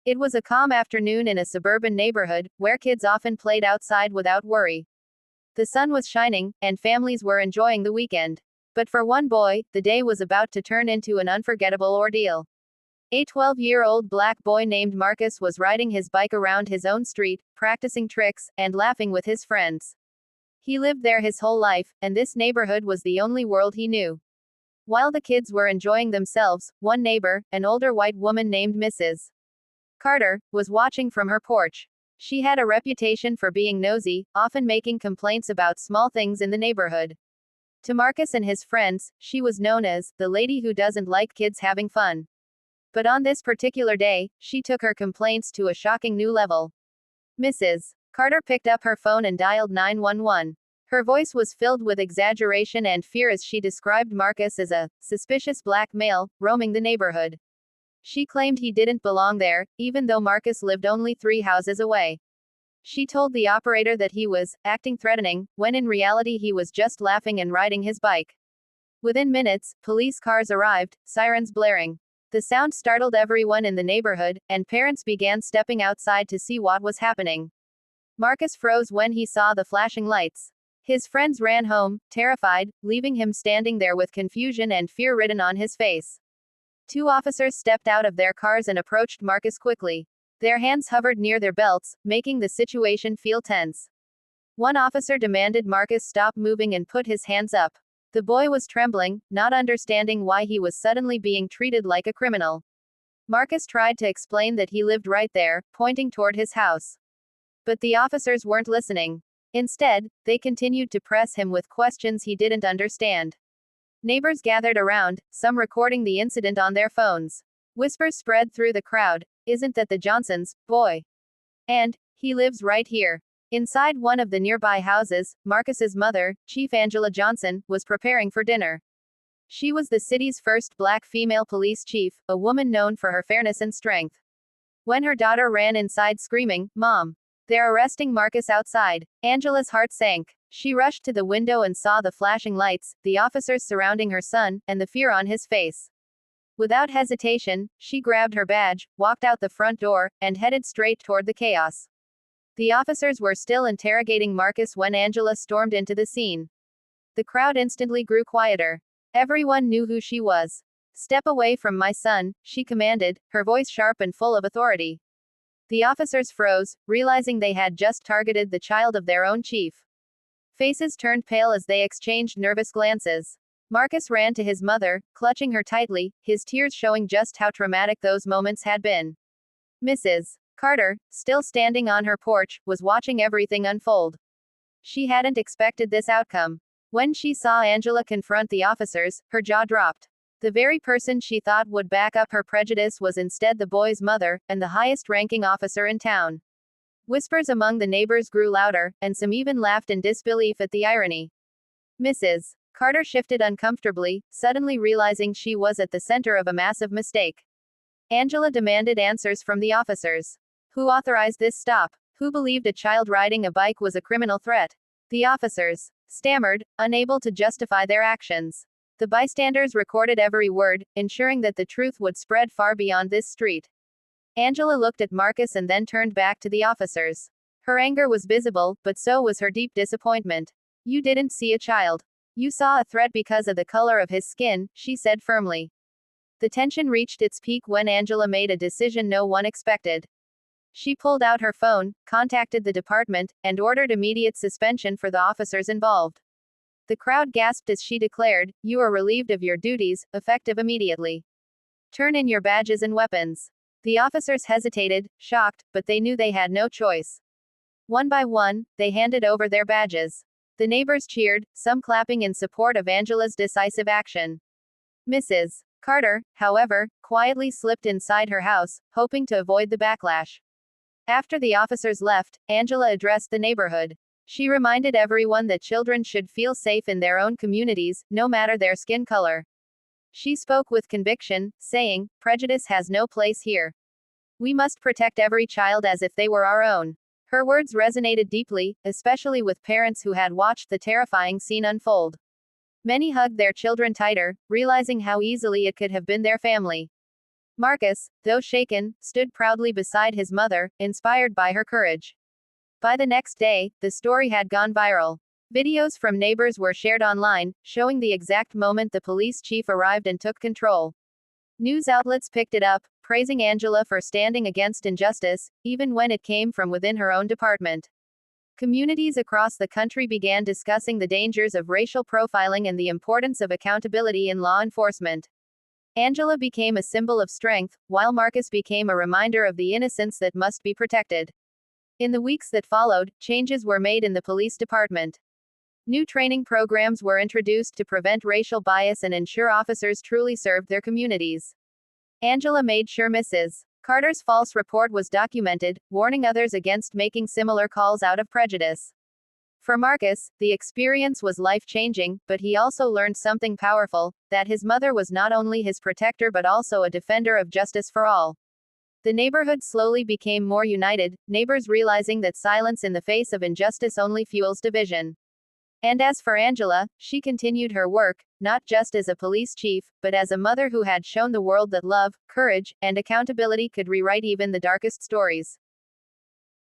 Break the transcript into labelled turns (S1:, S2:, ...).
S1: It was a calm afternoon in a suburban neighborhood, where kids often played outside without worry. The sun was shining, and families were enjoying the weekend. But for one boy, the day was about to turn into an unforgettable ordeal. A 12-year-old black boy named Marcus was riding his bike around his own street, practicing tricks, and laughing with his friends. He lived there his whole life, and this neighborhood was the only world he knew. While the kids were enjoying themselves, one neighbor, an older white woman named Mrs. Carter, was watching from her porch. She had a reputation for being nosy, often making complaints about small things in the neighborhood. To Marcus and his friends, she was known as the lady who doesn't like kids having fun. But on this particular day, she took her complaints to a shocking new level. Mrs. Carter picked up her phone and dialed 911. Her voice was filled with exaggeration and fear as she described Marcus as a suspicious black male roaming the neighborhood. She claimed he didn't belong there, even though Marcus lived only 3 houses away. She told the operator that he was acting threatening, when in reality he was just laughing and riding his bike. Within minutes, police cars arrived, sirens blaring. The sound startled everyone in the neighborhood, and parents began stepping outside to see what was happening. Marcus froze when he saw the flashing lights. His friends ran home, terrified, leaving him standing there with confusion and fear written on his face. 2 officers stepped out of their cars and approached Marcus quickly. Their hands hovered near their belts, making the situation feel tense. One officer demanded Marcus stop moving and put his hands up. The boy was trembling, not understanding why he was suddenly being treated like a criminal. Marcus tried to explain that he lived right there, pointing toward his house. But the officers weren't listening. Instead, they continued to press him with questions he didn't understand. Neighbors gathered around, some recording the incident on their phones. Whispers spread through the crowd. Isn't that the Johnsons' boy? And he lives right here. Inside one of the nearby houses, Marcus's mother, Chief Angela Johnson, was preparing for dinner. She was the city's first black female police chief, a woman known for her fairness and strength. When her daughter ran inside screaming, "Mom! They're arresting Marcus outside," Angela's heart sank. She rushed to the window and saw the flashing lights, the officers surrounding her son, and the fear on his face. Without hesitation, she grabbed her badge, walked out the front door, and headed straight toward the chaos. The officers were still interrogating Marcus when Angela stormed into the scene. The crowd instantly grew quieter. Everyone knew who she was. "Step away from my son," she commanded, her voice sharp and full of authority. The officers froze, realizing they had just targeted the child of their own chief. Faces turned pale as they exchanged nervous glances. Marcus ran to his mother, clutching her tightly, his tears showing just how traumatic those moments had been. Mrs. Carter, still standing on her porch, was watching everything unfold. She hadn't expected this outcome. When she saw Angela confront the officers, her jaw dropped. The very person she thought would back up her prejudice was instead the boy's mother, and the highest-ranking officer in town. Whispers among the neighbors grew louder, and some even laughed in disbelief at the irony. Mrs. Carter shifted uncomfortably, suddenly realizing she was at the center of a massive mistake. Angela demanded answers from the officers. Who authorized this stop? Who believed a child riding a bike was a criminal threat? The officers stammered, unable to justify their actions. The bystanders recorded every word, ensuring that the truth would spread far beyond this street. Angela looked at Marcus and then turned back to the officers. Her anger was visible, but so was her deep disappointment. "You didn't see a child. You saw a threat because of the color of his skin," she said firmly. The tension reached its peak when Angela made a decision no one expected. She pulled out her phone, contacted the department, and ordered immediate suspension for the officers involved. The crowd gasped as she declared, "You are relieved of your duties, effective immediately. Turn in your badges and weapons." The officers hesitated, shocked, but they knew they had no choice. One by one, they handed over their badges. The neighbors cheered, some clapping in support of Angela's decisive action. Mrs. Carter, however, quietly slipped inside her house, hoping to avoid the backlash. After the officers left, Angela addressed the neighborhood. She reminded everyone that children should feel safe in their own communities, no matter their skin color. She spoke with conviction, saying, "Prejudice has no place here. We must protect every child as if they were our own." Her words resonated deeply, especially with parents who had watched the terrifying scene unfold. Many hugged their children tighter, realizing how easily it could have been their family. Marcus, though shaken, stood proudly beside his mother, inspired by her courage. By the next day, the story had gone viral. Videos from neighbors were shared online, showing the exact moment the police chief arrived and took control. News outlets picked it up, praising Angela for standing against injustice, even when it came from within her own department. Communities across the country began discussing the dangers of racial profiling and the importance of accountability in law enforcement. Angela became a symbol of strength, while Marcus became a reminder of the innocence that must be protected. In the weeks that followed, changes were made in the police department. New training programs were introduced to prevent racial bias and ensure officers truly served their communities. Angela made sure Mrs. Carter's false report was documented, warning others against making similar calls out of prejudice. For Marcus, the experience was life-changing, but he also learned something powerful, that his mother was not only his protector but also a defender of justice for all. The neighborhood slowly became more united, neighbors realizing that silence in the face of injustice only fuels division. And as for Angela, she continued her work, not just as a police chief, but as a mother who had shown the world that love, courage, and accountability could rewrite even the darkest stories.